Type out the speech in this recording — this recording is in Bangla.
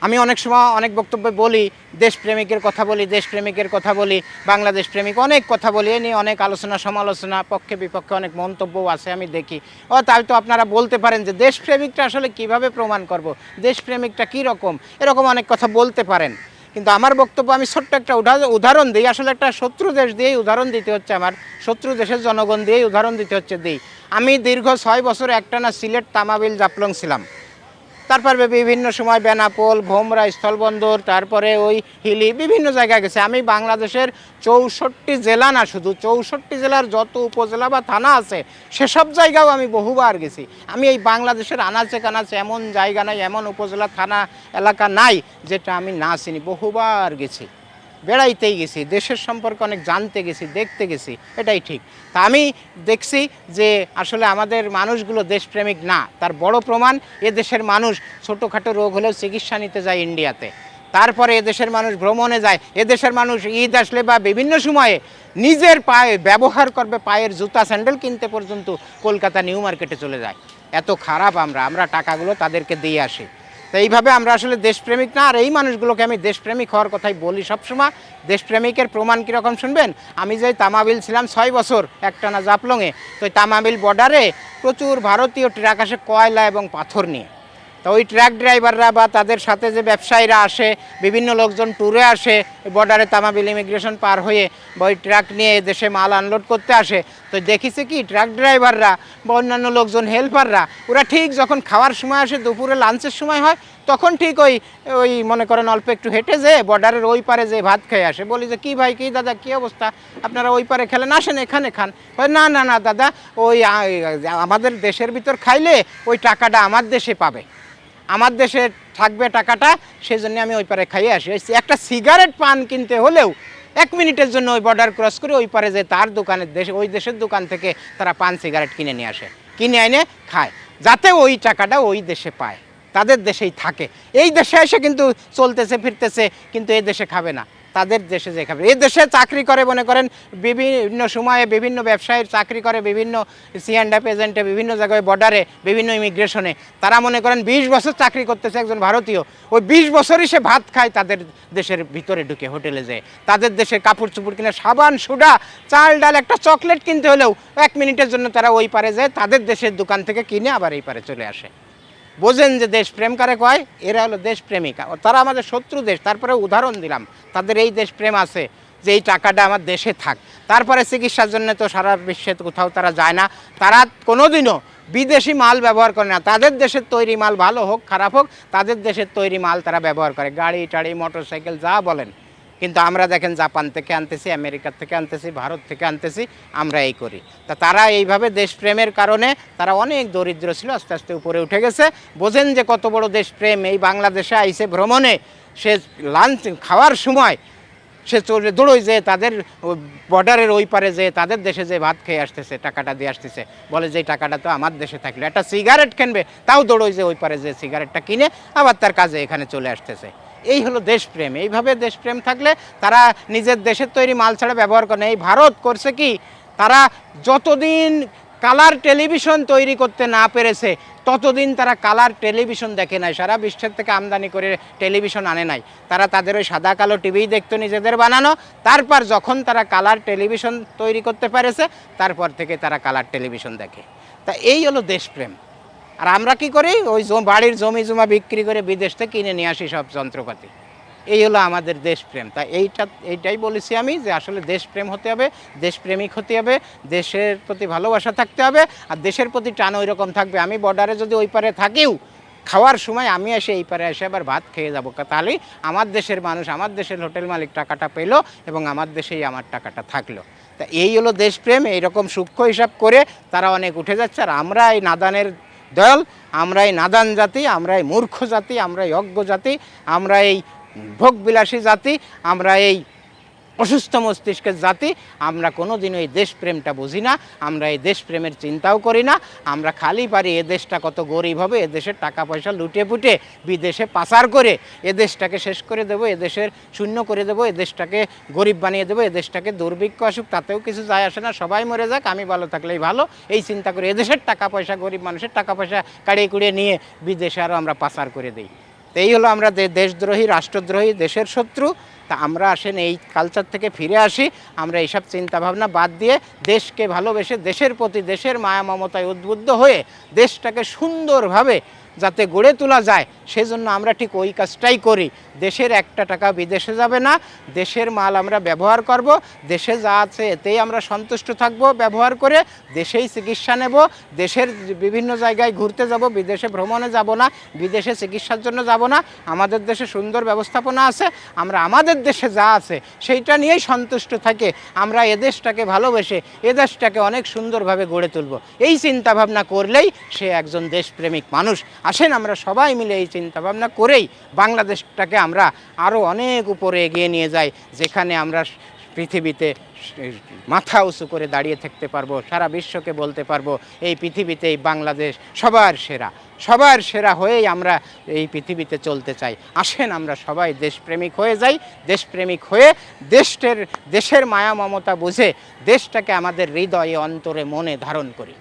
আমি অনেক সময় অনেক বক্তব্যে বলি, দেশপ্রেমিকের কথা বলি, দেশপ্রেমিকের কথা বলি, বাংলাদেশ প্রেমিক অনেক কথা বলি, এ নিয়ে অনেক আলোচনা সমালোচনা, পক্ষে বিপক্ষে অনেক মন্তব্যও আছে আমি দেখি। তাই তো আপনারা বলতে পারেন যে দেশপ্রেমিকটা আসলে কিভাবে প্রমাণ করব, দেশপ্রেমিকটা কী রকম, এরকম অনেক কথা বলতে পারেন। কিন্তু আমার বক্তব্য, আমি ছোট্ট একটা উদাহরণ দিই, আসলে একটা শত্রু দেশ দিয়েই উদাহরণ দিতে হচ্ছে, আমার শত্রু দেশের জনগণ দিয়েই উদাহরণ দিতে হচ্ছে দিই। আমি দীর্ঘ 6 বছর একটানা সিলেট, তামাবিল, জাফলং ছিলাম। তারপরে বিভিন্ন সময় বেনাপোল, ভোমরা, স্থলবন্দর, তারপরে ওই হিলি, বিভিন্ন জায়গায় গেছে। আমি বাংলাদেশের 64 জেলা না, শুধু 64 জেলার যত উপজেলা বা থানা আছে সেসব জায়গাও আমি বহুবার গেছি। আমি এই বাংলাদেশের আনাচে কানাচে এমন জায়গা নাই, এমন উপজেলা থানা এলাকা নাই যেটা আমি না চিনি। বহুবার গেছি, বেড়াইতেই গেছি, দেশের সম্পর্কে অনেক জানতে গেছি, দেখতে গেছি, এটাই ঠিক। তা আমি দেখছি যে আসলে আমাদের মানুষগুলো দেশপ্রেমিক না। তার বড় প্রমাণ, দেশের মানুষ ছোটোখাটো রোগ হলেও চিকিৎসা নিতে যায় ইন্ডিয়াতে। তারপরে এদেশের মানুষ ভ্রমণে যায়, এদেশের মানুষ ঈদ আসলে বা বিভিন্ন সময়ে নিজের পায়ে ব্যবহার করবে পায়ের জুতা স্যান্ডেল কিনতে পর্যন্ত কলকাতা নিউ মার্কেটে চলে যায়। এত খারাপ আমরা টাকাগুলো তাদেরকে দিয়ে আসি। তো এইভাবে আমরা আসলে দেশপ্রেমিক না। আর এই মানুষগুলোকে আমি দেশপ্রেমিক হওয়ার কথাই বলি সবসময়। দেশপ্রেমিকের প্রমাণ কীরকম শুনবেন? আমি যে তামাবিল ছিলাম 6 বছর একটানা জাফলংয়ে, তো তামাবিল বর্ডারে প্রচুর ভারতীয় ট্রাক আসে কয়লা এবং পাথর নিয়ে। তো ওই ট্রাক ড্রাইভাররা বা তাদের সাথে যে ব্যবসায়ীরা আসে, বিভিন্ন লোকজন ট্যুরে আসে বর্ডারে তামাবিল ইমিগ্রেশন পার হয়ে, বা ওই ট্রাক নিয়ে দেশে মাল আনলোড করতে আসে। তো দেখিছে কি, ট্রাক ড্রাইভাররা বা অন্যান্য লোকজন হেল্পাররা, ওরা ঠিক যখন খাওয়ার সময় আসে, দুপুরে লাঞ্চের সময় হয়, তখন ঠিক ওই ওই মনে করেন অল্প একটু হেঁটে যেয়ে বর্ডারের ওই পারে যে ভাত খেয়ে আসে। বলি যে কী ভাই, কী দাদা, কী অবস্থা, আপনারা ওই পারে খেলেন, আসেন এখানে খান। না না না দাদা, ওই আমাদের দেশের ভিতর খাইলে ওই টাকাটা আমার দেশে পাবে, আমার দেশে থাকবে টাকাটা, সেই জন্য আমি ওই পারে খাইয়ে আসি। একটা সিগারেট পান কিনতে হলেও 1 মিনিটের জন্য ওই বর্ডার ক্রস করে ওই পারে যে তার দোকানের দেশে, ওই দেশের দোকান থেকে তারা পান সিগারেট কিনে নিয়ে আসে, কিনে এনে খায়, যাতে ওই টাকাটা ওই দেশে পায়, তাদের দেশেই থাকে। এই দেশে এসে কিন্তু চলতেছে ফিরতেছে, কিন্তু এই দেশে খাবে না, তাদের দেশে যে খাবে। এই দেশে চাকরি করে, মনে করেন বিভিন্ন সময়ে বিভিন্ন ব্যবসায়ীর চাকরি করে, বিভিন্ন C&F এজেন্টে, বিভিন্ন জায়গায় বর্ডারে, বিভিন্ন ইমিগ্রেশনে। তারা মনে করেন 20 বছর চাকরি করতেছে একজন ভারতীয়, ওই 20 বছরই সে ভাত খায় তাদের দেশের ভিতরে ঢুকে, হোটেলে যায়, তাদের দেশের কাপড় চোপড় কিনে, সাবান সুডা, চাল ডাল, একটা চকলেট কিনতে হলেও 1 মিনিটের জন্য তারা ওই পারে যায়, তাদের দেশের দোকান থেকে কিনে আবার এই পারে চলে আসে। বোঝেন যে দেশপ্রেম কারে কয়? এরা হলো দেশপ্রেমিকা। তারা আমাদের শত্রু দেশ, তারপরে উদাহরণ দিলাম তাদের এই দেশপ্রেম আছে যে এই টাকাটা আমার দেশে থাক। তারপরে চিকিৎসার জন্য তো সারা বিশ্বে কোথাও তারা যায় না, তারা কোনোদিনও বিদেশি মাল ব্যবহার করে না। তাদের দেশের তৈরি মাল ভালো হোক খারাপ হোক, তাদের দেশের তৈরি মাল তারা ব্যবহার করে, গাড়ি টাড়ি, মোটর সাইকেল, যা বলেন। কিন্তু আমরা দেখেন জাপান থেকে আনতেছি, আমেরিকা থেকে আনতেছি, ভারত থেকে আনতেছি, আমরা এই করি। তা তারা এইভাবে দেশপ্রেমের কারণে তারা অনেক দরিদ্র ছিল, আস্তে আস্তে উপরে উঠে গেছে। বোঝেন যে কত বড় দেশপ্রেম। এই বাংলাদেশে আইসে ভ্রমণে, সে লাঞ্চ খাওয়ার সময় সে দৌড়োয় যে তাদের বর্ডারের ওই পারে যে তাদের দেশে যে ভাত খেয়ে আসতেছে, টাকাটা দিয়ে আসতেছে, বলে যে টাকাটা তো আমার দেশে থাকলে একটা সিগারেট কিনবে, তাও দৌড়োয় যে ওই পারে যে সিগারেটটা কিনে আবার তার কাজে এখানে চলে আসতেছে। এই হলো দেশপ্রেম। এইভাবে দেশপ্রেম থাকলে তারা নিজের দেশের তৈরি মাল ছাড়া ব্যবহার করে না। এই ভারত করছে কি, তারা যতদিন কালার টেলিভিশন তৈরি করতে না পেরেছে ততদিন তারা কালার টেলিভিশন দেখে নাই, সারা বিশ্বের থেকে আমদানি করে টেলিভিশন আনে নাই। তারা তাদের ওই সাদা কালো টিভিই দেখতো নিজেদের বানানো। তারপর যখন তারা কালার টেলিভিশন তৈরি করতে পেরেছে, তারপর থেকে তারা কালার টেলিভিশন দেখে। তা এই হলো দেশপ্রেম। আর আমরা কি করি, ওই বাড়ির জমি জমা বিক্রি করে বিদেশ থেকে কিনে নিয়ে আসি সব যন্ত্রপাতি। এই হলো আমাদের দেশপ্রেম। তাই এইটাই বলেছি আমি, যে আসলে দেশপ্রেম হতে হবে, দেশপ্রেমিক হতে হবে, দেশের প্রতি ভালোবাসা থাকতে হবে, আর দেশের প্রতি টান ওই রকম থাকবে। আমি বর্ডারে যদি ওই পারে থাকিও, খাওয়ার সময় আমি এসে এই পারে এসে আবার ভাত খেয়ে যাবো, তাহলেই আমার দেশের মানুষ, আমার দেশের হোটেল মালিক টাকাটা পেলো এবং আমার দেশেই আমার টাকাটা থাকলো। তা এই হলো দেশপ্রেম। এইরকম সূক্ষ্ম হিসাব করে তারা অনেক উঠে যাচ্ছে। আর আমরা এই নাদানের দল, আমরা এই নাদান জাতি, আমরা এই মূর্খ জাতি, আমরা এই অজ্ঞ জাতি, আমরা এই ভোগবিলাসী জাতি, আমরা এই অসুস্থ মস্তিষ্কের জাতি। আমরা কোনো দিনও এই দেশপ্রেমটা বুঝি না, আমরা এই দেশপ্রেমের চিন্তাও করি না। আমরা খালি পারি এ দেশটা কত গরিব হবে, এ দেশের টাকা পয়সা লুটে পুটে বিদেশে পাচার করে এ দেশটাকে শেষ করে দেবো, এ দেশের শূন্য করে দেবো, এ দেশটাকে গরিব বানিয়ে দেবো, এ দেশটাকে দুর্ভিক্ষ আসুক তাতেও কিছু যায় আসে না, সবাই মরে যাক, আমি ভালো থাকলেই ভালো, এই চিন্তা করে এ দেশের টাকা পয়সা, গরিব মানুষের টাকা পয়সা কাড়িয়ে কুড়িয়ে নিয়ে বিদেশে আরও আমরা পাচার করে দিই। তো এই হলো আমরা দেশদ্রোহী, রাষ্ট্রদ্রোহী, দেশের শত্রু। তা আমরা আসেন এই কালচার থেকে ফিরে আসি, আমরা এইসব চিন্তাভাবনা বাদ দিয়ে দেশকে ভালোবেসে, দেশের প্রতি দেশের মায়া মমতায় উদ্বুদ্ধ হয়ে দেশটাকে সুন্দরভাবে যাতে গড়ে তোলা যায়, সেজন্য আমরা ঠিক ওই কাজটাই করি। দেশের একটা টাকা বিদেশে যাবে না, দেশের মাল আমরা ব্যবহার করব, দেশে যা আছে এতেই আমরা সন্তুষ্ট থাকব ব্যবহার করে, দেশেই চিকিৎসা নেব, দেশের বিভিন্ন জায়গায় ঘুরতে যাব, বিদেশে ভ্রমণে যাব না, বিদেশে চিকিৎসার জন্য যাব না। আমাদের দেশে সুন্দর ব্যবস্থাপনা আছে, আমরা আমাদের দেশে যা আছে সেইটা নিয়েই সন্তুষ্ট থাকে। আমরা এদেশটাকে ভালোবেসে এদেশটাকে অনেক সুন্দরভাবে গড়ে তুলব, এই চিন্তাভাবনা করলেই সে একজন দেশপ্রেমিক মানুষ। আসেন আমরা সবাই মিলে এই চিন্তাভাবনা করেই বাংলাদেশটাকে আমরা আরও অনেক উপরে এগিয়ে নিয়ে যাই, যেখানে আমরা পৃথিবীতে মাথা উঁচু করে দাঁড়িয়ে থাকতে পারবো, সারা বিশ্বকে বলতে পারবো এই পৃথিবীতেই বাংলাদেশ সবার সেরা, সবার সেরা হয়েই আমরা এই পৃথিবীতে চলতে চাই। আসেন আমরা সবাই দেশপ্রেমিক হয়ে যাই, দেশপ্রেমিক হয়ে দেশের মায়া মমতা বুঝে দেশটাকে আমাদের হৃদয়ে, অন্তরে, মনে ধারণ করি।